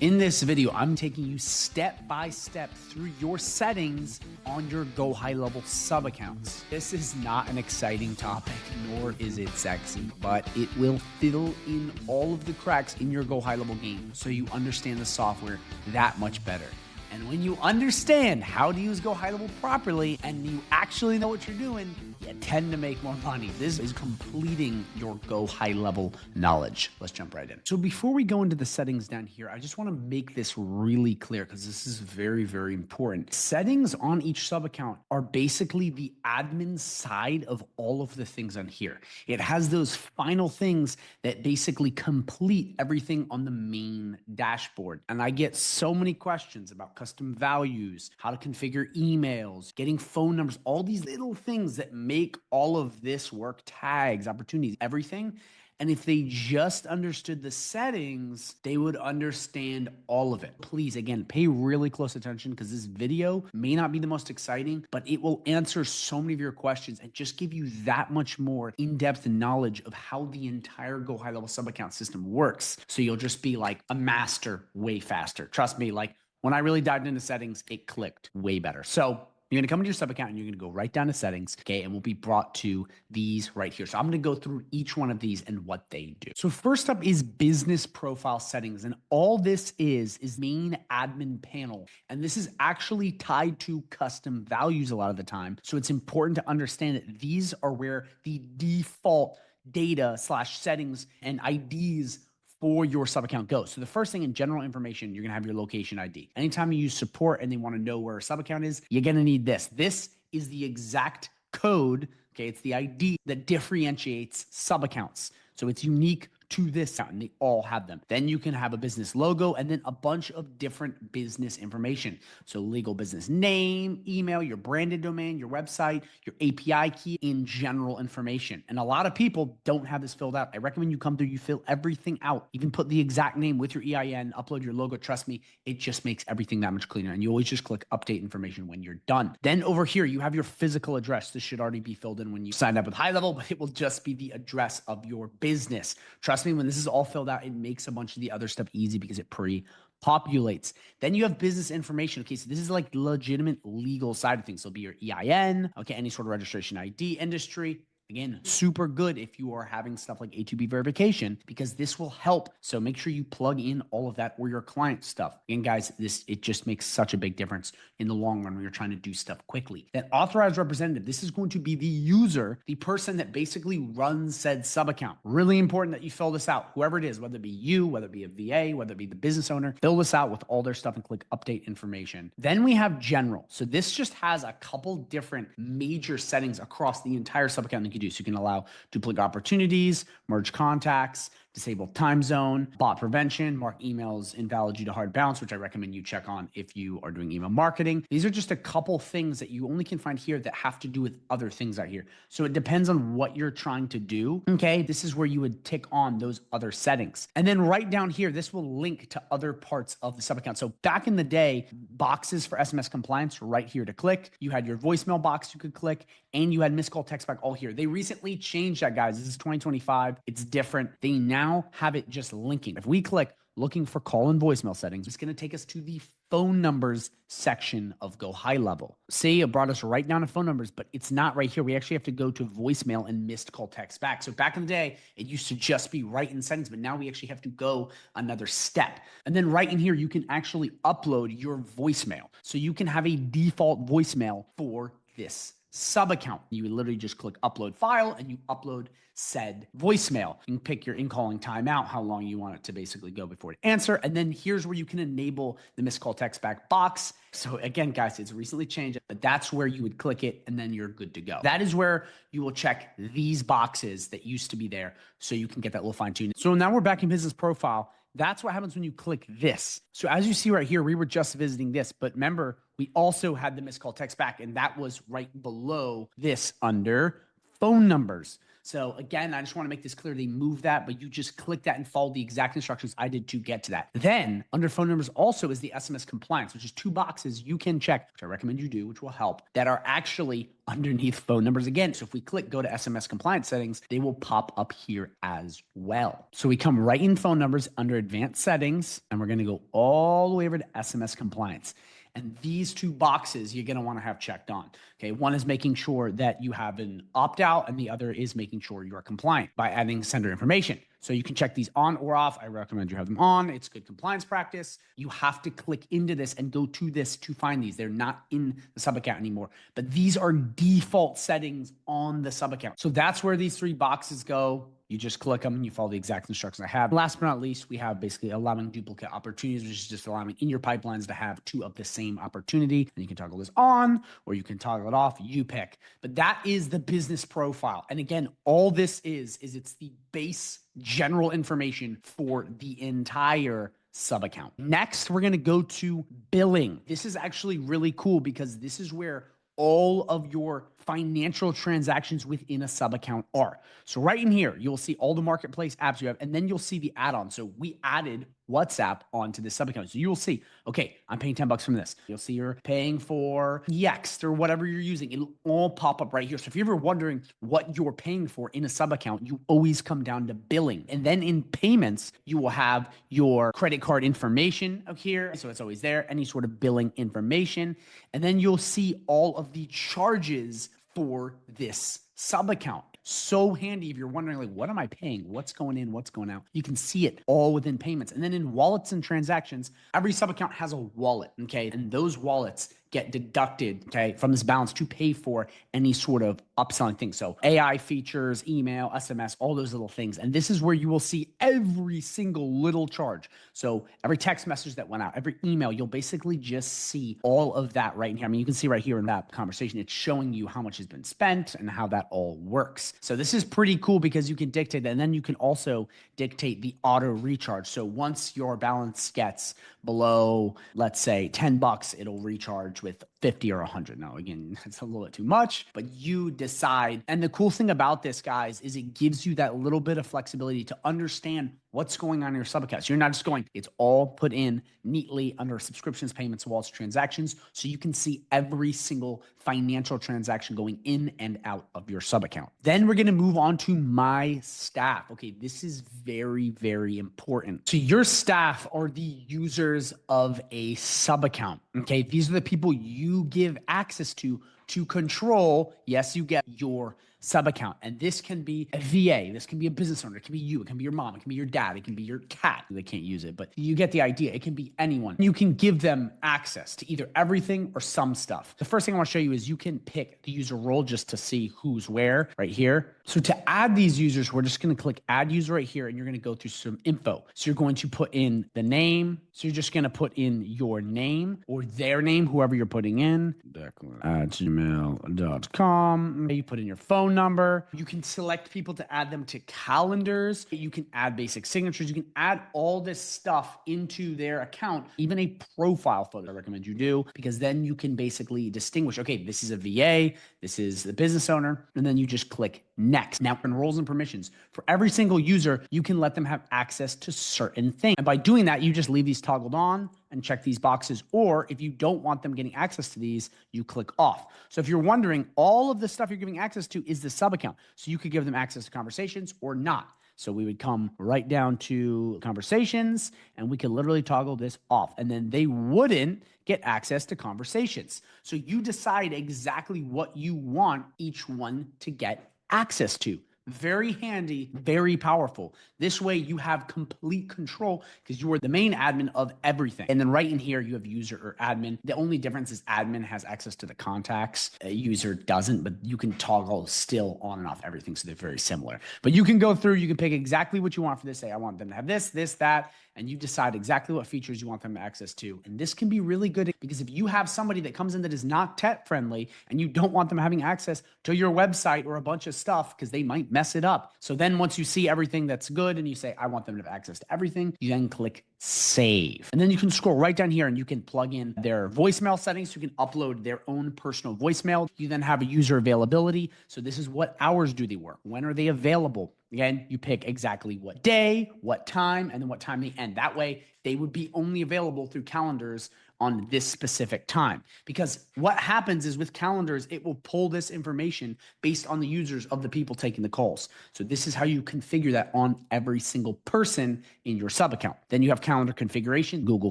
In this video, I'm taking you step by step through your settings on your Go High Level sub accounts. This is not an exciting topic, nor is it sexy, but it will fill in all of the cracks in your Go High Level game so you understand the software that much better. And when you understand how to use Go High Level properly and you actually know what you're doing, you tend to make more money. This is completing your Go High Level knowledge. Let's jump right in. So before we go into the settings down here, I just want to make this really clear because this is very, very important. Settings on each sub account are basically the admin side of all of the things on here. It has those final things that basically complete everything on the main dashboard. And I get so many questions about custom values, how to configure emails, getting phone numbers, all these little things that make all of this work, tags, opportunities, everything. And if they just understood the settings, they would understand all of it. Please, again, pay really close attention because this video may not be the most exciting, but it will answer so many of your questions and just give you that much more in-depth knowledge of how the entire Go High Level sub account system works. So you'll just be like a master way faster. Trust me, like when I really dived into settings, it clicked way better. So you're gonna come into your sub account and you're gonna go right down to settings, okay? And we'll be brought to these right here. So I'm gonna go through each one of these and what they do. So first up is business profile settings. And all this is main admin panel. And this is actually tied to custom values a lot of the time. So it's important to understand that these are where the default data / settings and IDs for your sub account goes. So the first thing in general information, you're gonna have your location ID. Anytime you use support and they wanna know where a sub account is, you're gonna need this. This is the exact code, okay? It's the ID that differentiates sub accounts. So it's unique to this account and they all have them. Then you can have a business logo and then a bunch of different business information. So legal business name, email, your branded domain, your website, your API key, in general information. And a lot of people don't have this filled out. I recommend you come through, you fill everything out, even put the exact name with your EIN, upload your logo. Trust me, it just makes everything that much cleaner. And you always just click update information when you're done. Then over here, you have your physical address. This should already be filled in when you signed up with High Level, but it will just be the address of your business. Trust me, when this is all filled out, it makes a bunch of the other stuff easy because it pre-populates. Then you have business information. Okay, so this is like legitimate legal side of things. So it'll be your EIN, okay, any sort of registration ID, industry. Again, super good if you are having stuff like A2B verification because this will help. So make sure you plug in all of that or your client stuff. Again, guys, it just makes such a big difference in the long run when you're trying to do stuff quickly. That authorized representative, this is going to be the user, the person that basically runs said sub account. Really important that you fill this out, whoever it is, whether it be you, whether it be a VA, whether it be the business owner, fill this out with all their stuff and click update information. Then we have general. So this just has a couple different major settings across the entire sub account that you can do. So you can allow duplicate opportunities, merge contacts, disable time zone, bot prevention, mark emails invalid due to hard bounce, which I recommend you check on if you are doing email marketing. These are just a couple things that you only can find here that have to do with other things out here. So it depends on what you're trying to do. Okay, this is where you would tick on those other settings. And then right down here, this will link to other parts of the sub account. So back in the day, boxes for SMS compliance right here to click. You had your voicemail box you could click, and you had missed call text back all here. They recently changed that, guys. This is 2025. It's different. They now have it just linking. If we click looking for call and voicemail settings, it's going to take us to the phone numbers section of Go High Level. See, it brought us right down to phone numbers, but it's not right here. We actually have to go to voicemail and missed call text back. So back in the day, it used to just be right in settings, but now we actually have to go another step. And then right in here, you can actually upload your voicemail. So you can have a default voicemail for this sub account. You would literally just click upload file and you upload said voicemail. You can pick your incalling timeout, how long you want it to basically go before it answer. And then here's where you can enable the missed call text back box. So again, guys, it's recently changed, but that's where you would click it and then you're good to go. That is where you will check these boxes that used to be there so you can get that little fine tuning. So now we're back in business profile. That's what happens when you click this. So as you see right here, we were just visiting this, but remember, we also had the missed call text back, and that was right below this under phone numbers. So again, I just want to make this clear. They moved that, but you just click that and follow the exact instructions I did to get to that. Then under phone numbers also is the SMS compliance, which is two boxes you can check, which I recommend you do, which will help, that are actually underneath phone numbers again. So if we click go to SMS compliance settings, they will pop up here as well. So we come right in phone numbers under advanced settings, and we're going to go all the way over to SMS compliance. And these two boxes you're going to want to have checked on. Okay, one is making sure that you have an opt-out, and the other is making sure you are compliant by adding sender information. So you can check these on or off. I recommend you have them on. It's good compliance practice. You have to click into this and go to this to find these. They're not in the sub account anymore, but these are default settings on the sub account. So that's where these three boxes go. You just click them and you follow the exact instructions I have. Last but not least, we have basically allowing duplicate opportunities, which is just allowing in your pipelines to have two of the same opportunity. And you can toggle this on or you can toggle it off. You pick. But that is the business profile. And again, all this is it's the base general information for the entire sub account. Next, we're going to go to billing. This is actually really cool because this is where all of your financial transactions within a sub account are. So right in here, you'll see all the marketplace apps you have, and then you'll see the add-on. So we added WhatsApp onto this sub account. So you'll see, okay, I'm paying $10 from this. You'll see you're paying for Yext or whatever you're using. It'll all pop up right here. So if you're ever wondering what you're paying for in a sub account, you always come down to billing. And then in payments, you will have your credit card information up here. So it's always there, any sort of billing information. And then you'll see all of the charges for this sub account. So handy if you're wondering, like, what am I paying? What's going in? What's going out? You can see it all within payments. And then in wallets and transactions, every sub account has a wallet, okay? And those wallets get deducted, okay, from this balance to pay for any sort of upselling thing. So AI features, email, SMS, all those little things. And this is where you will see every single little charge. So every text message that went out, every email, you'll basically just see all of that right in here. I mean, you can see right here in that conversation, it's showing you how much has been spent and how that all works. So this is pretty cool because you can dictate that. And then you can also dictate the auto recharge. So once your balance gets below, let's say $10, it'll recharge with 50 or 100. Now, again, that's a little bit too much, but you decide. And the cool thing about this, guys, is it gives you that little bit of flexibility to understand what's going on in your sub account. So you're not just going, it's all put in neatly under subscriptions, payments, wallets, transactions. So you can see every single financial transaction going in and out of your sub account. Then we're going to move on to my staff. Okay, this is very, very important. So your staff are the users of a sub account. Okay, these are the people you give access to control. Yes, you get your sub account. And this can be a VA. This can be a business owner. It can be you. It can be your mom. It can be your dad. It can be your cat. They can't use it, but you get the idea. It can be anyone. You can give them access to either everything or some stuff. The first thing I want to show you is you can pick the user role just to see who's where right here. So to add these users, we're just going to click add user right here, and you're going to go through some info. So you're going to put in the name. So you're just going to put in your name or their name, whoever you're putting in. Declan@gmail.com. You put in your phone number. You can select people to add them to calendars. You can add basic signatures. You can add all this stuff into their account, even a profile photo I recommend you do, because then you can basically distinguish, okay, this is a VA, this is the business owner, and then you just click next. Now, in roles and permissions, for every single user, you can let them have access to certain things. And by doing that, you just leave these toggled on and check these boxes. Or if you don't want them getting access to these, you click off. So if you're wondering, all of the stuff you're giving access to is the sub account. So you could give them access to conversations or not. So we would come right down to conversations and we could literally toggle this off, and then they wouldn't get access to conversations. So you decide exactly what you want each one to get access to. Very handy, very powerful. This way you have complete control because you are the main admin of everything. And then right in here, you have user or admin. The only difference is admin has access to the contacts. A user doesn't, but you can toggle still on and off everything. So they're very similar. But you can go through, you can pick exactly what you want for this. Say, I want them to have this, this, that, and you decide exactly what features you want them to access to. And this can be really good because if you have somebody that comes in that is not tech friendly and you don't want them having access to your website or a bunch of stuff because they might mess it up. So then once you see everything that's good and you say, I want them to have access to everything, you then click save. And then you can scroll right down here and you can plug in their voicemail settings. You can upload their own personal voicemail. You then have a user availability. So this is what hours do they work? When are they available? Again, you pick exactly what day, what time, and then what time they end. That way, they would be only available through calendars on this specific time. Because what happens is with calendars, it will pull this information based on the users of the people taking the calls. So this is how you configure that on every single person in your sub account. Then you have calendar configuration, Google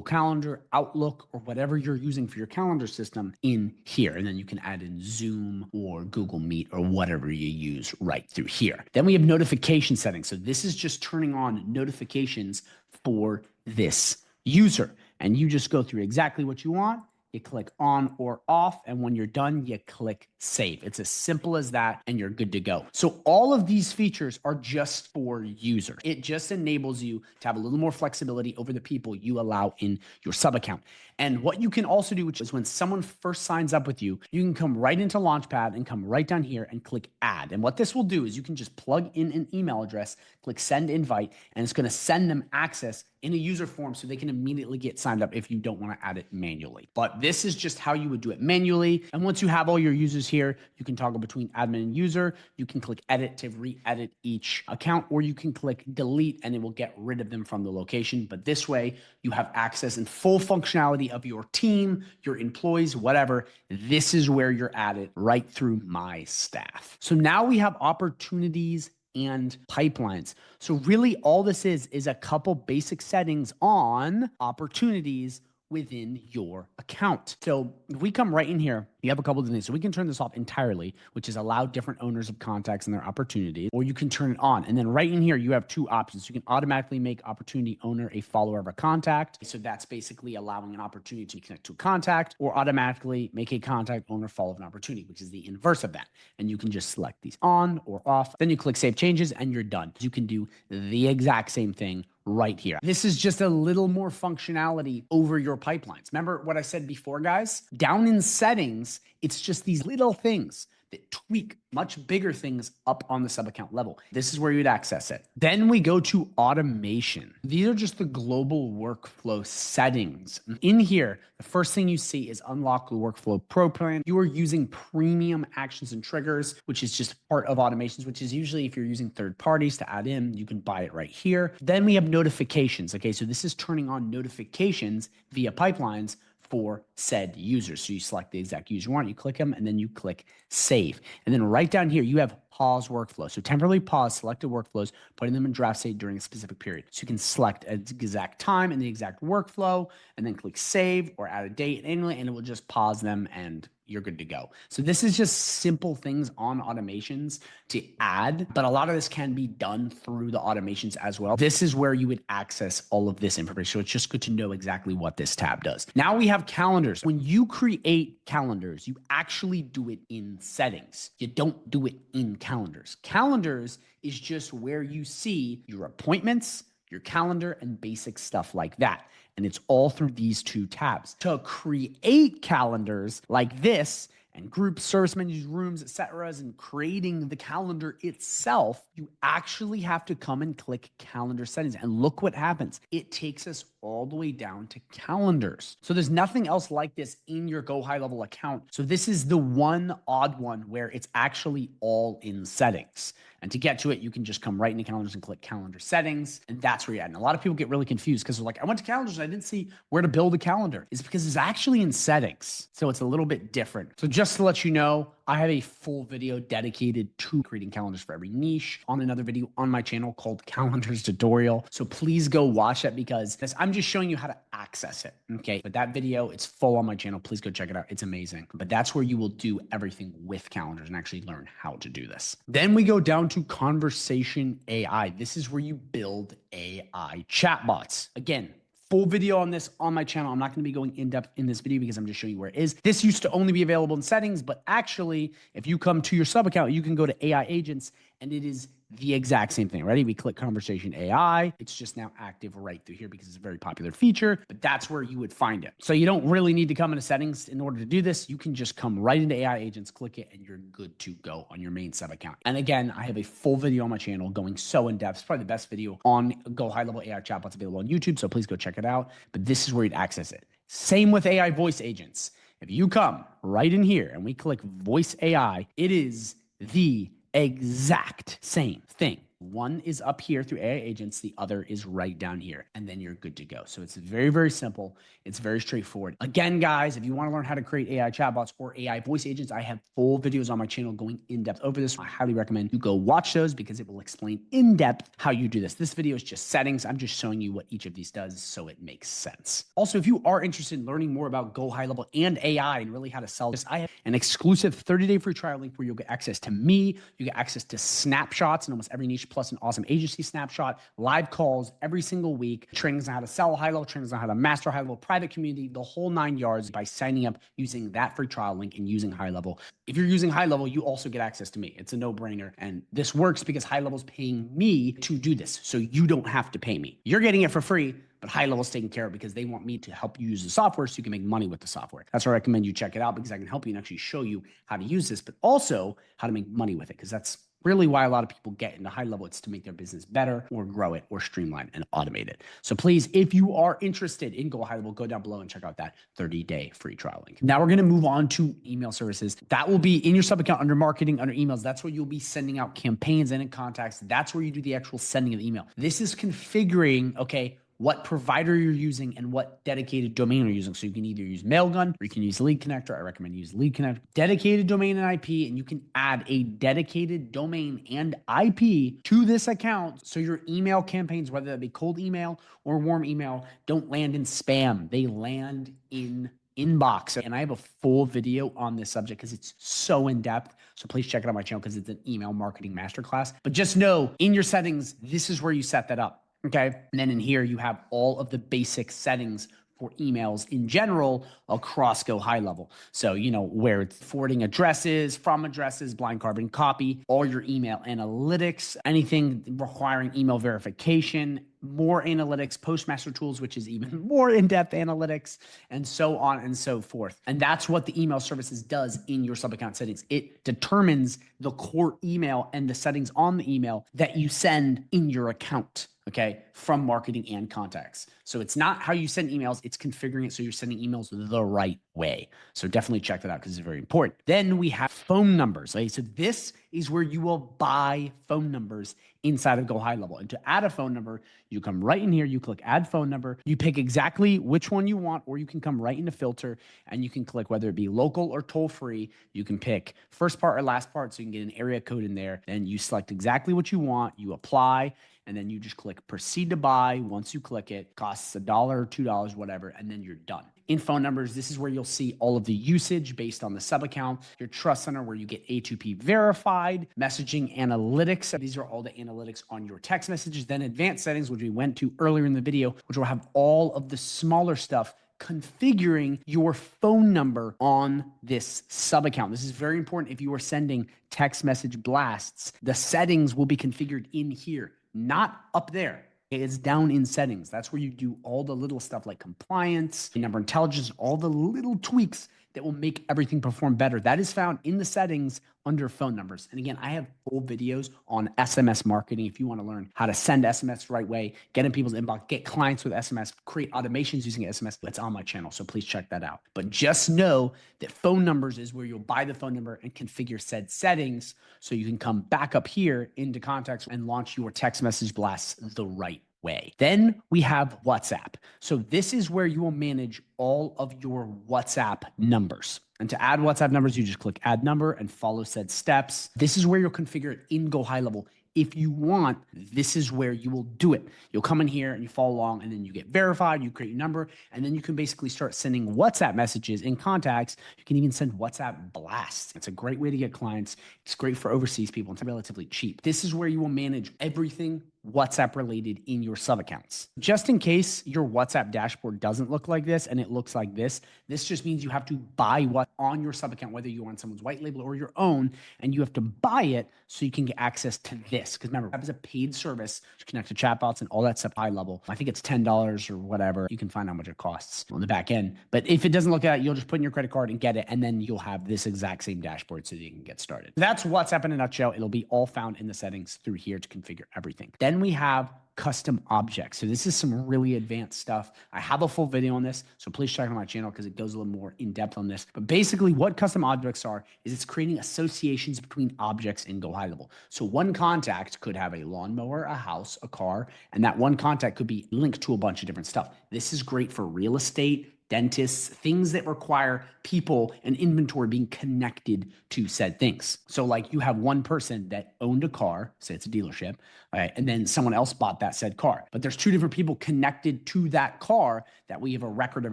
Calendar, Outlook, or whatever you're using for your calendar system in here. And then you can add in Zoom or Google Meet or whatever you use right through here. Then we have notification settings. So this is just turning on notifications for this user. And you just go through exactly what you want. You click on or off, and when you're done, you click save. It's as simple as that, and you're good to go. So all of these features are just for user. It just enables you to have a little more flexibility over the people you allow in your sub account. And what you can also do, which is when someone first signs up with you, you can come right into Launchpad and come right down here and click add. And what this will do is you can just plug in an email address, click send invite, and it's going to send them access in a user form so they can immediately get signed up if you don't want to add it manually. But this is just how you would do it manually. And once you have all your users here, you can toggle between admin and user. You can click edit to re-edit each account, or you can click delete and it will get rid of them from the location. But this way you have access and full functionality of your team, your employees, whatever. This is where you're at it right through my staff. So now we have opportunities and pipelines. So really all this is a couple basic settings on opportunities within your account. So if we come right in here, you have a couple of things. So we can turn this off entirely, which is allow different owners of contacts and their opportunities, or you can turn it on. And then right in here, you have two options. You can automatically make opportunity owner a follower of a contact. So that's basically allowing an opportunity to connect to a contact, or automatically make a contact owner follow an opportunity, which is the inverse of that. And you can just select these on or off. Then you click save changes and you're done. You can do the exact same thing right here. This is just a little more functionality over your pipelines. Remember what I said before, guys? Down in settings, it's just these little things that tweak much bigger things up on the sub account level. This is where you'd access it. Then we go to automation. These are just the global workflow settings. In here, the first thing you see is unlock the workflow pro plan. You are using premium actions and triggers, which is just part of automations, which is usually if you're using third parties to add in, you can buy it right here. Then we have notifications. Okay, so this is turning on notifications via pipelines for said users. So you select the exact user you want, you click them, and then you click save. And then right down here, you have pause workflow. So temporarily pause selected workflows, putting them in draft state during a specific period. So you can select an exact time and the exact workflow, and then click save or add a date annually, and it will just pause them and you're good to go. So this is just simple things on automations to add, but a lot of this can be done through the automations as well. This is where you would access all of this information. So it's just good to know exactly what this tab does. Now we have calendars. When you create calendars, you actually do it in settings. You don't do it in calendars. Calendars is just where you see your appointments, your calendar, and basic stuff like that. And it's all through these two tabs. To create calendars like this and group service menus, rooms, etc., and creating the calendar itself, you actually have to come and click calendar settings. And look what happens. It takes us all the way down to calendars. So there's nothing else like this in your Go High Level account. So this is the one odd one where it's actually all in settings. And to get to it, you can just come right into calendars and click calendar settings. And that's where you're at. And a lot of people get really confused because they're like, I went to calendars and I didn't see where to build a calendar. It's because it's actually in settings. So it's a little bit different. So just to let you know, I have a full video dedicated to creating calendars for every niche on another video on my channel called Calendars Tutorial. So please go watch that because I'm just showing you how to access it. Okay. But that video, it's full on my channel. Please go check it out. It's amazing. But that's where you will do everything with calendars and actually learn how to do this. Then we go down to conversation AI. This is where you build AI chatbots. Again, full video on this on my channel. I'm not going to be going in depth in this video because I'm just showing you where it is. This used to only be available in settings, but actually, if you come to your sub account, you can go to AI agents and it is the exact same thing. Ready? We click conversation AI. It's just now active right through here because it's a very popular feature, but that's where you would find it. So you don't really need to come into settings in order to do this. You can just come right into AI agents, click it, and you're good to go on your main sub account. And again, I have a full video on my channel going so in depth. It's probably the best video on Go High Level AI chatbots available on YouTube. So please go check it out. But this is where you'd access it. Same with AI voice agents. If you come right in here and we click voice AI, it is the exact same thing One is up here through AI agents. The other is right down here. And then you're good to go. So it's very, very simple. It's very straightforward. Again, guys, if you want to learn how to create AI chatbots or AI voice agents, I have full videos on my channel going in depth over this. I highly recommend you go watch those because it will explain in depth how you do this. This video is just settings. I'm just showing you what each of these does so it makes sense. Also, if you are interested in learning more about Go High Level and AI and really how to sell this, I have an exclusive 30-day free trial link where you'll get access to me. You get access to snapshots in almost every niche, plus an awesome agency snapshot, live calls every single week, trainings on how to sell high level, trainings on how to master high level, private community, the whole 9 yards by signing up using that free trial link and using High Level. If you're using High Level, you also get access to me. It's a no-brainer. And this works because High Level's paying me to do this. So you don't have to pay me. You're getting it for free, but High Level's taking care of it because they want me to help you use the software so you can make money with the software. That's why I recommend you check it out because I can help you and actually show you how to use this, but also how to make money with it, because that's really why a lot of people get into High Level. It's to make their business better or grow it or streamline and automate it. So please, if you are interested in Go High Level, go down below and check out that 30-day free trial link. Now we're going to move on to email services. That will be in your sub account under marketing, under emails. That's where you'll be sending out campaigns and in contacts. That's where you do the actual sending of the email. This is configuring, okay, what provider you're using and what dedicated domain you're using. So you can either use Mailgun or you can use Lead Connector. I recommend use Lead Connector. Dedicated domain and IP, and you can add a dedicated domain and IP to this account so your email campaigns, whether that be cold email or warm email, don't land in spam. They land in inbox. And I have a full video on this subject because it's so in depth. So please check it out on my channel because it's an email marketing masterclass. But just know in your settings, this is where you set that up. Okay. And then in here, you have all of the basic settings for emails in general across Go High Level. So, you know, where it's forwarding addresses, from addresses, blind carbon copy, all your email analytics, anything requiring email verification, more analytics, Postmaster tools, which is even more in-depth analytics, and so on and so forth. And that's what the email services does in your sub-account settings. It determines the core email and the settings on the email that you send in your account. Okay, from marketing and contacts. So it's not how you send emails, it's configuring it so you're sending emails the right way. So definitely check that out because it's very important. Then we have phone numbers. Okay? So this is where you will buy phone numbers inside of Go High Level. And to add a phone number, you come right in here, you click add phone number, you pick exactly which one you want, or you can come right into filter and you can click whether it be local or toll free. You can pick first part or last part so you can get an area code in there. Then you select exactly what you want, you apply, and then you just click proceed to buy. Once you click it, costs $1 or $2, whatever, and then you're done. In phone numbers, this is where you'll see all of the usage based on the sub account, your trust center where you get A2P verified, messaging analytics. These are all the analytics on your text messages. Then advanced settings, which we went to earlier in the video, which will have all of the smaller stuff configuring your phone number on this sub account. This is very important if you are sending text message blasts. The settings will be configured in here, not up there. It's down in settings. That's where you do all the little stuff like compliance, number intelligence, all the little tweaks that will make everything perform better. That is found in the settings under phone numbers. And again, I have full videos on SMS marketing. If you want to learn how to send SMS the right way, get in people's inbox, get clients with SMS, create automations using SMS, that's on my channel. So please check that out. But just know that phone numbers is where you'll buy the phone number and configure said settings so you can come back up here into contacts and launch your text message blasts the right way. Then we have WhatsApp. So this is where you will manage all of your WhatsApp numbers. And to add WhatsApp numbers, you just click add number and follow said steps. This is where you'll configure it in Go High Level. If you want, this is where you will do it. You'll come in here and you follow along and then you get verified, you create your number, and then you can basically start sending WhatsApp messages in contacts. You can even send WhatsApp blasts. It's a great way to get clients. It's great for overseas people. It's relatively cheap. This is where you will manage everything WhatsApp related in your sub accounts. Just in case your WhatsApp dashboard doesn't look like this and it looks like this just means you have to buy what on your sub account, whether you're on someone's white label or your own, and you have to buy it so you can get access to this. Because remember, that is a paid service to connect to chatbots and all that stuff high level. I think it's $10 or whatever. You can find how much it costs on the back end. But if it doesn't look like that, you'll just put in your credit card and get it, and then you'll have this exact same dashboard so that you can get started. That's WhatsApp in a nutshell. It'll be all found in the settings through here to configure everything. Then we have custom objects. So this is some really advanced stuff. I have a full video on this, so please check out my channel because it goes a little more in depth on this. But basically what custom objects are is it's creating associations between objects in Go High Level. So one contact could have a lawnmower, a house, a car, and that one contact could be linked to a bunch of different stuff. This is great for real estate, dentists, things that require people and inventory being connected to said things. So like you have one person that owned a car, say it's a dealership, right, and then someone else bought that said car. But there's two different people connected to that car that we have a record of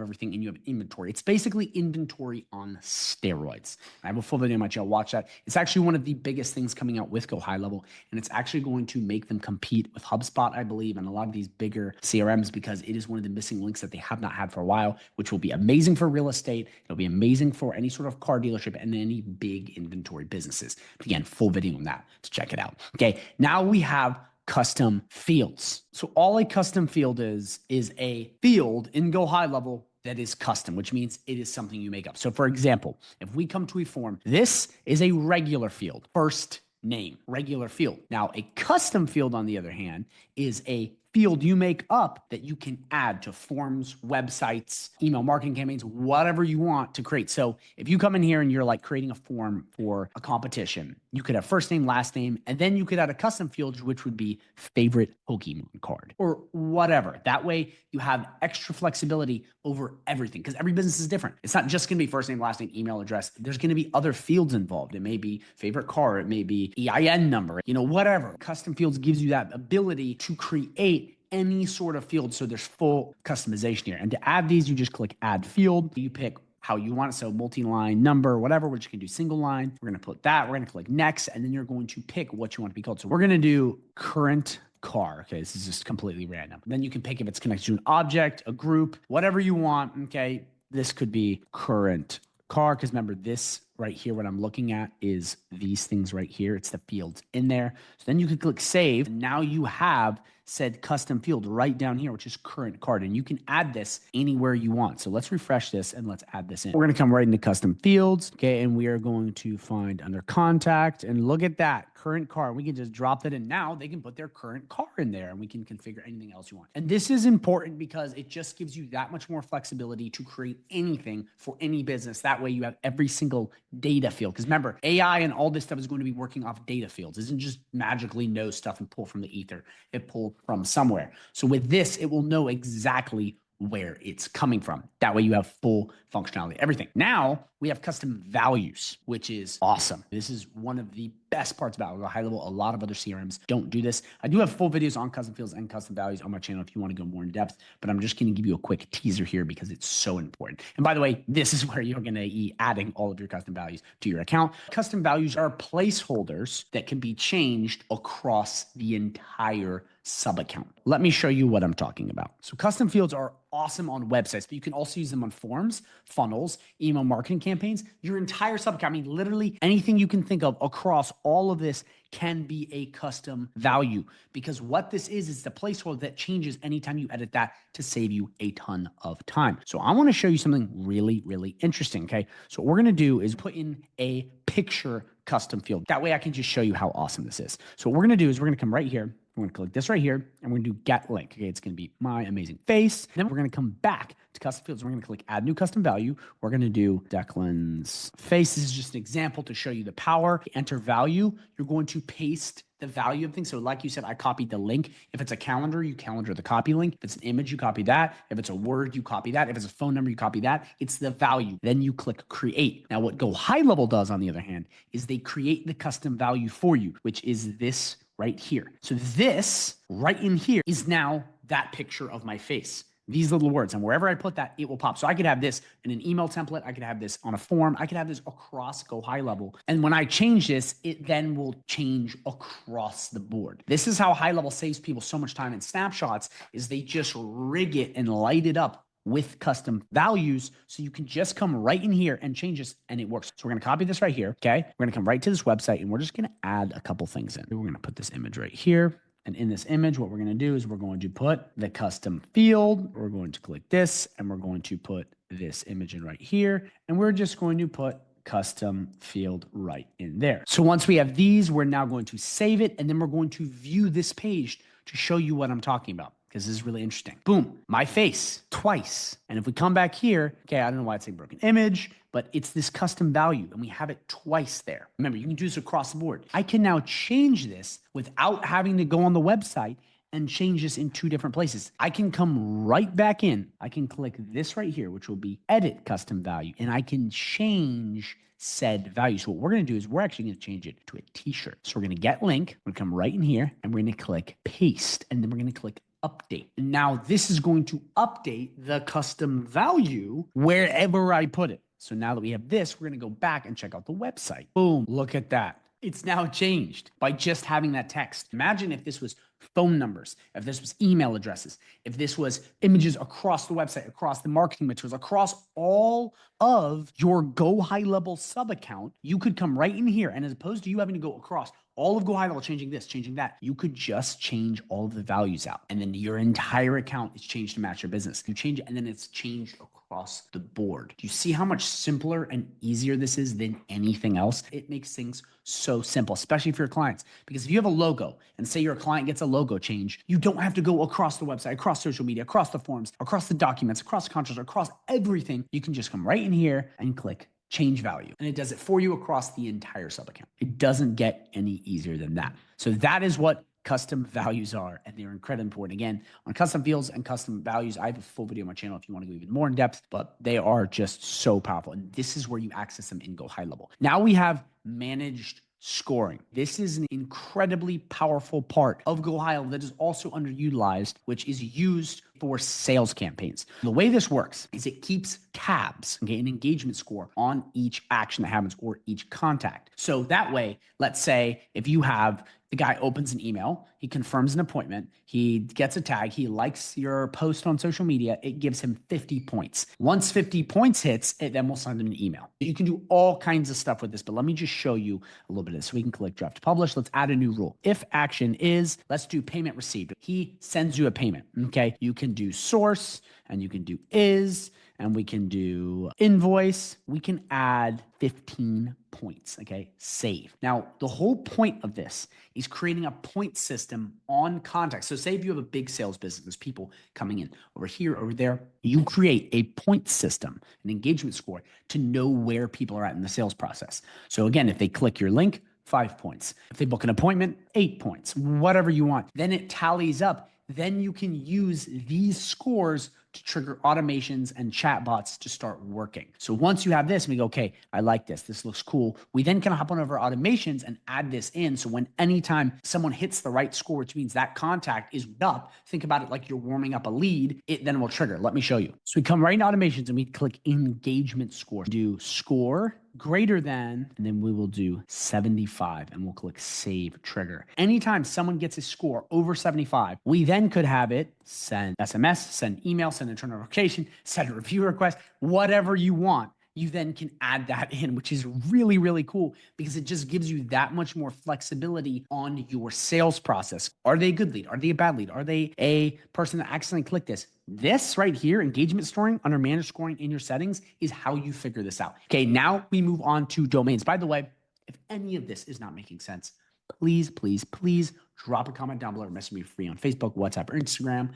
everything and you have inventory. It's basically inventory on steroids. I have a full video on my channel, watch that. It's actually one of the biggest things coming out with Go High Level, and it's actually going to make them compete with HubSpot, I believe, and a lot of these bigger CRMs because it is one of the missing links that they have not had for a while, which will be amazing for real estate. It'll be amazing for any sort of car dealership and any big inventory businesses. But again, full video on that to check it out. Okay, now we have custom fields. So all a custom field is a field in Go High Level that is custom, which means it is something you make up. So for example, if we come to a form, this is a regular field, first name, regular field. Now a custom field, on the other hand, is a field you make up that you can add to forms, websites, email marketing campaigns, whatever you want to create. So if you come in here and you're like creating a form for a competition, you could have first name, last name, and then you could add a custom field, which would be favorite Pokemon card or whatever. That way you have extra flexibility over everything because every business is different. It's not just going to be first name, last name, email address. There's going to be other fields involved. It may be favorite car. It may be EIN number, whatever. Custom fields gives you that ability to create any sort of field. So there's full customization here. And to add these, you just click add field. You pick how you want it. So multi-line, number, whatever, which you can do single line. We're going to put that. We're going to click next, and then you're going to pick what you want to be called. So we're going to do current car. Okay, this is just completely random. Then you can pick if it's connected to an object, a group, whatever you want. Okay, this could be current car because remember this right here, what I'm looking at is these things right here. It's the fields in there. So then you can click save. And now you have said custom field right down here, which is current card. And you can add this anywhere you want. So let's refresh this and let's add this in. We're going to come right into custom fields. Okay. And we are going to find under contact and look at that current car. We can just drop that in. Now they can put their current car in there and we can configure anything else you want. And this is important because it just gives you that much more flexibility to create anything for any business. That way you have every single data field. Because remember, AI and all this stuff is going to be working off data fields. It doesn't just magically know stuff and pull from the ether. It pulled from somewhere. So with this, it will know exactly where it's coming from. That way you have full functionality, everything. Now we have custom values, which is awesome. This is one of the best parts about Go High Level. A lot of other CRMs don't do this. I do have full videos on custom fields and custom values on my channel if you want to go more in depth, but I'm just going to give you a quick teaser here because it's so important. And by the way, this is where you're going to be adding all of your custom values to your account. Custom values are placeholders that can be changed across the entire sub account. Let me show you what I'm talking about. So custom fields are awesome on websites, but you can also use them on forms, funnels, email marketing campaigns, your entire sub account. I mean, literally anything you can think of across all of this can be a custom value because what this is the placeholder that changes anytime you edit that to save you a ton of time. So I want to show you something really, really interesting. Okay. So what we're going to do is put in a picture custom field. That way I can just show you how awesome this is. So what we're going to do is we're going to come right here. We're going to click this right here and we're going to do get link. Okay, it's going to be my amazing face. Then we're going to come back to custom fields. We're going to click add new custom value. We're going to do Declan's face. This is just an example to show you the power. Enter value. You're going to paste the value of things. So like you said, I copied the link. If it's a calendar, you calendar the copy link. If it's an image, you copy that. If it's a word, you copy that. If it's a phone number, you copy that. It's the value. Then you click create. Now what Go High Level does on the other hand, is they create the custom value for you, which is this right here. So this right in here is now that picture of my face. These little words, and wherever I put that, it will pop. So I could have this in an email template. I could have this on a form. I could have this across Go High Level. And when I change this, it then will change across the board. This is how High Level saves people so much time in snapshots is they just rig it and light it up with custom values. So you can just come right in here and change this and it works. So we're going to copy this right here. Okay. We're going to come right to this website and we're just going to add a couple things in. We're going to put this image right here. And in this image, what we're going to do is we're going to put the custom field. We're going to click this and we're going to put this image in right here. And we're just going to put custom field right in there. So once we have these, we're now going to save it. And then we're going to view this page to show you what I'm talking about, because this is really interesting. Boom, my face twice. And if we come back here, okay, I don't know why it's saying broken image, but it's this custom value and we have it twice there. Remember, you can do this across the board. I can now change this without having to go on the website and change this in 2 different places. I can come right back in. I can click this right here, which will be edit custom value, and I can change said value. So what we're going to do is we're actually going to change it to a t-shirt. So we're going to get link. We're going to come right in here and we're going to click paste, and then we're going to click update. And now this is going to update the custom value wherever I put it. So now that we have this, we're going to go back and check out the website. Boom, look at that. It's now changed by just having that text. Imagine if this was phone numbers, if this was email addresses, if this was images across the website, across the marketing materials, across all of your Go High Level sub account, you could come right in here. And as opposed to you having to go across all of Go High Level, changing this, changing that, you could just change all of the values out. And then your entire account is changed to match your business. You change it and then it's changed across the board. Do you see how much simpler and easier this is than anything else? It makes things so simple, especially for your clients. Because if you have a logo and say your client gets a logo change, you don't have to go across the website, across social media, across the forums, across the documents, across the contracts, across everything. You can just come right in here and click change value. And it does it for you across the entire sub account. It doesn't get any easier than that. So that is what custom values are, and they're incredibly important. Again, on custom fields and custom values, I have a full video on my channel if you want to go even more in depth, but they are just so powerful. And this is where you access them in Go High Level. Now we have managed scoring. This is an incredibly powerful part of Go High Level that is also underutilized, which is used for sales campaigns. The way this works is it keeps tabs, okay, an engagement score on each action that happens or each contact. So that way, let's say if you have the guy opens an email, he confirms an appointment, he gets a tag, he likes your post on social media, it gives him 50 points. Once 50 points hits, it then will send him an email. You can do all kinds of stuff with this, but let me just show you a little bit of this. So we can click draft publish. Let's add a new rule. If action is, let's do payment received. He sends you a payment, okay? You can do source and you can do is, and we can do invoice. We can add 15 points, okay? Save. Now, the whole point of this is creating a point system on contacts. So say if you have a big sales business, there's people coming in over here, over there, you create a point system, an engagement score to know where people are at in the sales process. So again, if they click your link, 5 points. If they book an appointment, 8 points, whatever you want. Then it tallies up. Then you can use these scores to trigger automations and chatbots to start working. So once you have this, we go, okay, I like this. This looks cool. We then can hop on over automations and add this in. So when anytime someone hits the right score, which means that contact is up, think about it like you're warming up a lead, it then will trigger. Let me show you. So we come right into automations and we click engagement score. Do score greater than, and then we will do 75 and we'll click save trigger. Anytime someone gets a score over 75, we then could have it send SMS, send email, send internal notification, send a review request, whatever you want. You then can add that in, which is really, really cool because it just gives you that much more flexibility on your sales process. Are they a good lead? Are they a bad lead? Are they a person that accidentally clicked this? This right here, engagement scoring under managed scoring in your settings, is how you figure this out. Okay, now we move on to domains. By the way, if any of this is not making sense, please, please, please drop a comment down below or message me free on Facebook, WhatsApp, or Instagram,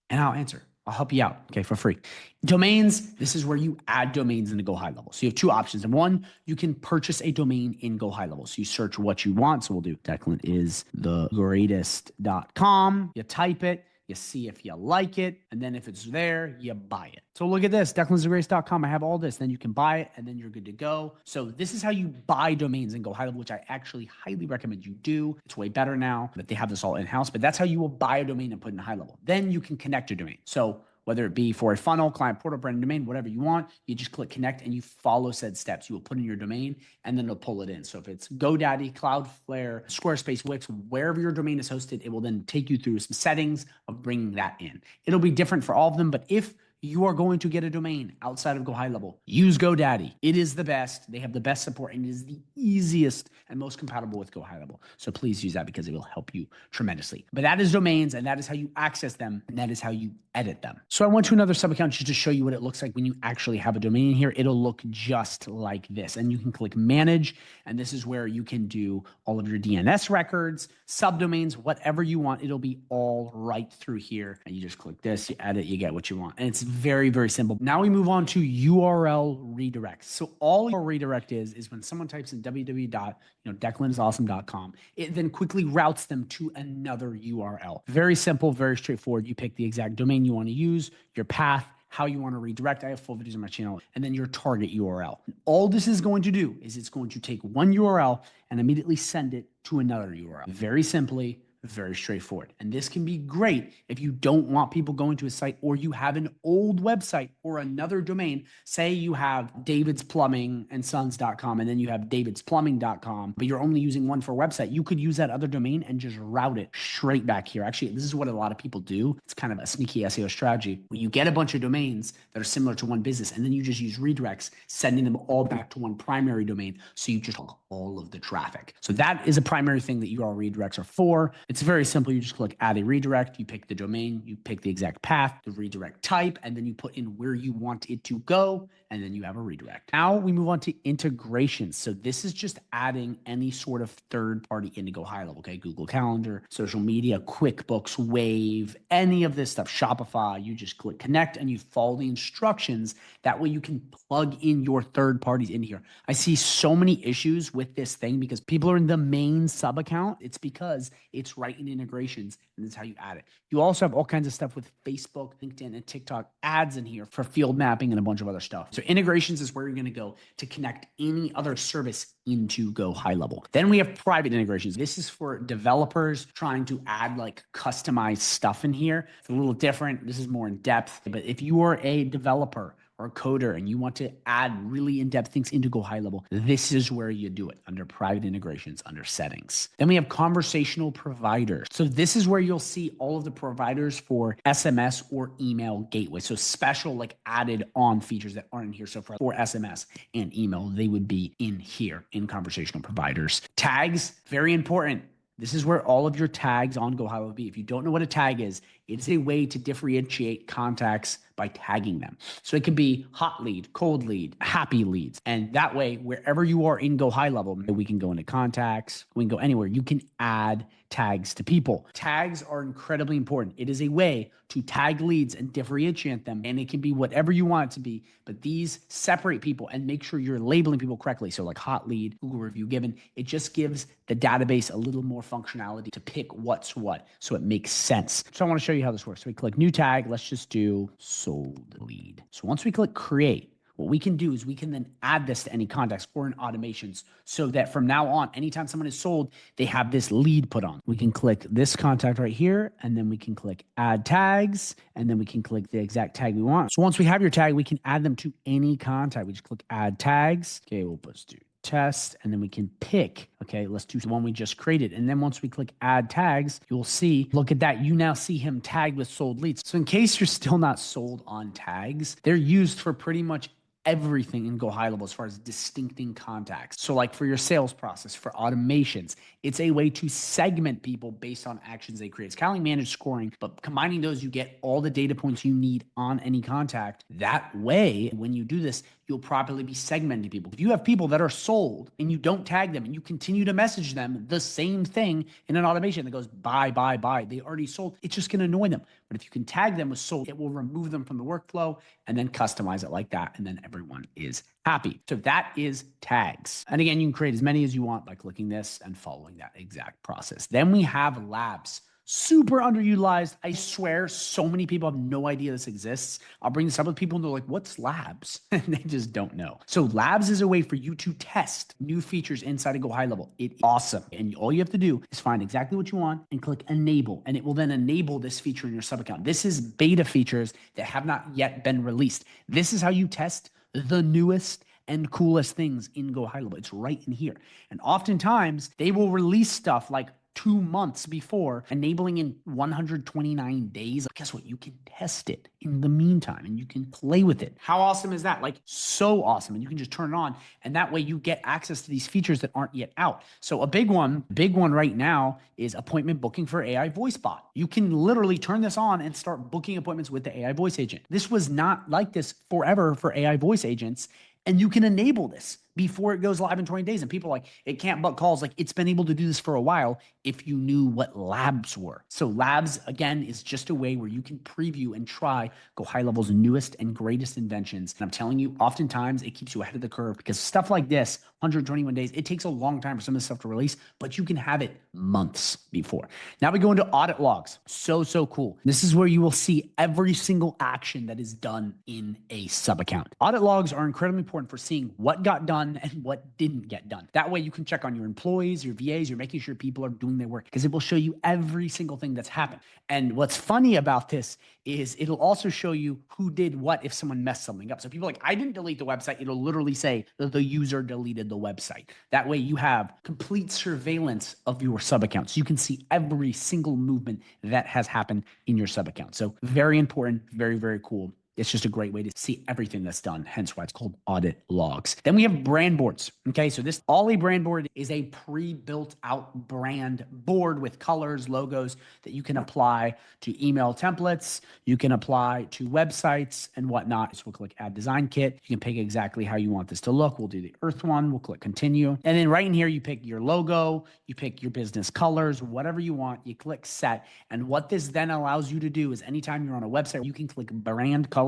and I'll answer. I'll help you out, okay, for free. Domains, this is where you add domains into Go High Level. So you have 2 options. And one, you can purchase a domain in Go High Level. So you search what you want. So we'll do Declan is the greatest.com. You type it. You see if you like it, and then if it's there, you buy it. So look at this, declansthegreatest.com. I have all this. Then you can buy it, and then you're good to go. So this is how you buy domains in Go High Level, which I actually highly recommend you do. It's way better now that they have this all in-house, but that's how you will buy a domain and put it in High Level. Then you can connect your domain. So whether it be for a funnel, client portal, brand domain, whatever you want, you just click connect and you follow said steps. You will put in your domain and then it'll pull it in. So if it's GoDaddy, Cloudflare, Squarespace, Wix, wherever your domain is hosted, it will then take you through some settings of bringing that in. It'll be different for all of them, but if you are going to get a domain outside of Go High Level, use GoDaddy. It is the best. They have the best support and it is the easiest and most compatible with Go High Level. So please use that because it will help you tremendously. But that is domains and that is how you access them and that is how you edit them. So I went to another sub account just to show you what it looks like when you actually have a domain here. It'll look just like this and you can click manage and this is where you can do all of your DNS records, subdomains, whatever you want. It'll be all right through here and you just click this, you edit, you get what you want. And it's very, very simple. Now we move on to URL redirects. So all your redirect is when someone types in www.declanisawesome.com, it then quickly routes them to another URL. Very simple, very straightforward. You pick the exact domain you want to use, your path, how you want to redirect. I have full videos on my channel, and then your target URL. All this is going to do is it's going to take one URL and immediately send it to another URL. Very simply, very straightforward. And this can be great if you don't want people going to a site or you have an old website or another domain. Say you have davidsplumbingandsons.com and then you have davidsplumbing.com, but you're only using one for a website. You could use that other domain and just route it straight back here. Actually, this is what a lot of people do. It's kind of a sneaky SEO strategy. When you get a bunch of domains that are similar to one business and then you just use redirects, sending them all back to one primary domain. So you just hook all of the traffic. So that is a primary thing that URL redirects are for. It's very simple. You just click add a redirect. You pick the domain, you pick the exact path, the redirect type, and then you put in where you want it to go, and then you have a redirect. Now we move on to integrations. So this is just adding any sort of third party into Go High Level, okay? Google Calendar, social media, QuickBooks, Wave, any of this stuff, Shopify. You just click connect and you follow the instructions. That way you can plug in your third parties in here. I see so many issues with this thing because people are in the main sub account. It's because it's right in integrations, and this is how you add it. You also have all kinds of stuff with Facebook, LinkedIn, and TikTok ads in here for field mapping and a bunch of other stuff. So integrations is where you're going to go to connect any other service into Go High Level. Then we have private integrations. This is for developers trying to add like customized stuff in here. It's a little different. This is more in depth, but if you are a developer or a coder and you want to add really in-depth things into Go High Level, this is where you do it, under private integrations, under settings. Then we have conversational providers. So this is where you'll see all of the providers for SMS or email gateway. So special like added on features that aren't in here. So for SMS and email, they would be in here in conversational providers. Tags, very important. This is where all of your tags on Go High Level be. If you don't know what a tag is, it's a way to differentiate contacts by tagging them. So it can be hot lead, cold lead, happy leads. And that way, wherever you are in Go High Level, we can go into contacts, we can go anywhere. You can add tags to people. Tags are incredibly important. It is a way to tag leads and differentiate them. And it can be whatever you want it to be, but these separate people and make sure you're labeling people correctly. So like hot lead, Google review given, it just gives the database a little more functionality to pick what's what. So it makes sense. So I want to show you how this works. So we click new tag. Let's just do sold lead. So once we click create, what we can do is we can then add this to any contacts or in automations so that from now on, anytime someone is sold, they have this lead put on. We can click this contact right here, and then we can click add tags, and then we can click the exact tag we want. So once we have your tag, we can add them to any contact. We just click add tags. Okay, we'll just do test, and then we can pick, okay, let's do the one we just created. And then once we click add tags, you'll see, look at that. You now see him tagged with sold leads. So in case you're still not sold on tags, they're used for pretty much everything in Go High Level as far as distincting contacts. So like for your sales process, for automations, it's a way to segment people based on actions they create. It's kind of like managed scoring, but combining those, you get all the data points you need on any contact. That way, when you do this, you'll properly be segmenting people. If you have people that are sold and you don't tag them and you continue to message them the same thing in an automation that goes buy, buy, buy, they already sold, it's just going to annoy them. But if you can tag them with sold, it will remove them from the workflow and then customize it like that. And then everyone is happy. So that is tags. And again, you can create as many as you want by clicking this and following that exact process. Then we have labs. Super underutilized. I swear so many people have no idea this exists. I'll bring this up with people and they're like, what's labs? And they just don't know. So labs is a way for you to test new features inside of Go High Level. It's awesome. And all you have to do is find exactly what you want and click enable. And it will then enable this feature in your sub account. This is beta features that have not yet been released. This is how you test the newest and coolest things in Go High Level. It's right in here. And oftentimes they will release stuff like 2 months before, enabling in 129 days. Guess what? You can test it in the meantime and you can play with it. How awesome is that? Like, so awesome. And you can just turn it on, and that way you get access to these features that aren't yet out. So a big one right now is appointment booking for AI voice bot. You can literally turn this on and start booking appointments with the AI voice agent. This was not like this forever for AI voice agents. And you can enable this before it goes live in 20 days. And people are like, it can't book calls. Like, it's been able to do this for a while if you knew what labs were. So labs, again, is just a way where you can preview and try GoHighLevel's newest and greatest inventions. And I'm telling you, oftentimes it keeps you ahead of the curve, because stuff like this, 121 days, it takes a long time for some of this stuff to release, but you can have it months before. Now we go into audit logs. So cool. This is where you will see every single action that is done in a sub account. Audit logs are incredibly important for seeing what got done and what didn't get done. That way you can check on your employees, your VAs, you're making sure people are doing their work, because it will show you every single thing that's happened. And what's funny about this is it'll also show you who did what if someone messed something up. So people are like, I didn't delete the website. It'll literally say that the user deleted the website. That way you have complete surveillance of your sub account. So you can see every single movement that has happened in your sub account. So very important, very cool. It's just a great way to see everything that's done, hence why it's called audit logs. Then we have brand boards. Okay, so this Ollie brand board is a pre-built out brand board with colors, logos that you can apply to email templates. You can apply to websites and whatnot. So we'll click add design kit. You can pick exactly how you want this to look. We'll do the earth one. We'll click continue. And then right in here, you pick your logo, you pick your business colors, whatever you want. You click set. And what this then allows you to do is anytime you're on a website, you can click brand colors,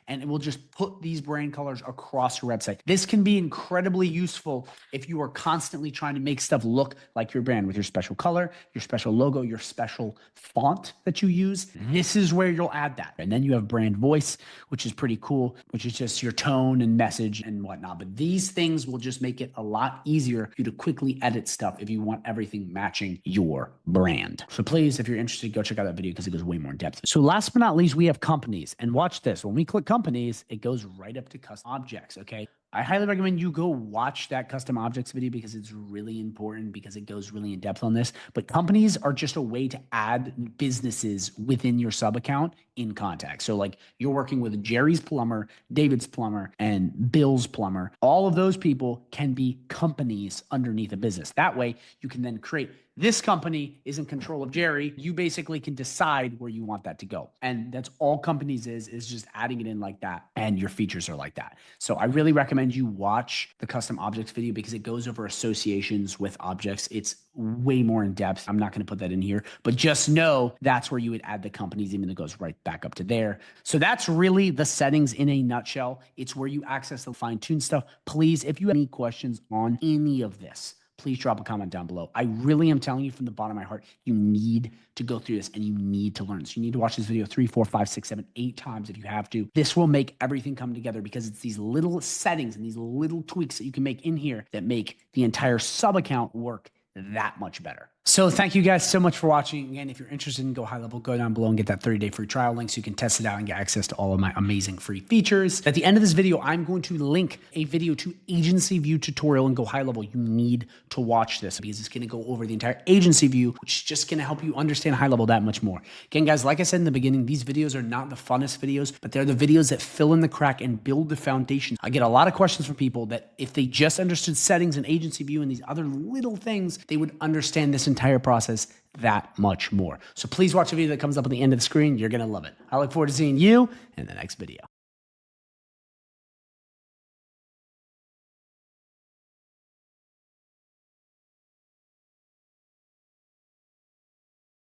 and it will just put these brand colors across your website. This can be incredibly useful if you are constantly trying to make stuff look like your brand with your special color, your special logo, your special font that you use. This is where you'll add that. And then you have brand voice, which is pretty cool, which is just your tone and message and whatnot. But these things will just make it a lot easier for you to quickly edit stuff if you want everything matching your brand. So please, if you're interested, go check out that video because it goes way more in depth. So last but not least, we have companies. And watch this. When we click companies, it goes right up to custom objects, okay? I highly recommend you go watch that custom objects video because it's really important, because it goes really in depth on this. But companies are just a way to add businesses within your sub account in contacts. So like you're working with Jerry's Plumber, David's Plumber, and Bill's Plumber. All of those people can be companies underneath a business. That way you can then create this company is in control of Jerry. You basically can decide where you want that to go. And that's all companies is just adding it in like that. And your features are like that. So I really recommend you watch the custom objects video because it goes over associations with objects. It's way more in depth. I'm not going to put that in here, but just know that's where you would add the companies, even though it goes right back up to there. So that's really the settings in a nutshell. It's where you access the fine-tuned stuff. Please, if you have any questions on any of this, please drop a comment down below. I really am telling you from the bottom of my heart, you need to go through this and you need to learn. So you need to watch this video 3, 4, 5, 6, 7, 8 times if you have to. This will make everything come together because it's these little settings and these little tweaks that you can make in here that make the entire sub account work that much better. So thank you guys so much for watching. Again, if you're interested in Go High Level, go down below and get that 30-day free trial link so you can test it out and get access to all of my amazing free features. At the end of this video, I'm going to link a video to agency view tutorial in Go High Level. You need to watch this because it's going to go over the entire agency view, which is just going to help you understand High Level that much more. Again, guys, like I said in the beginning, these videos are not the funnest videos, but they're the videos that fill in the crack and build the foundation. I get a lot of questions from people that if they just understood settings and agency view and these other little things, they would understand this entire process that much more. So please watch the video that comes up at the end of the screen. You're going to love it. I look forward to seeing you in the next video.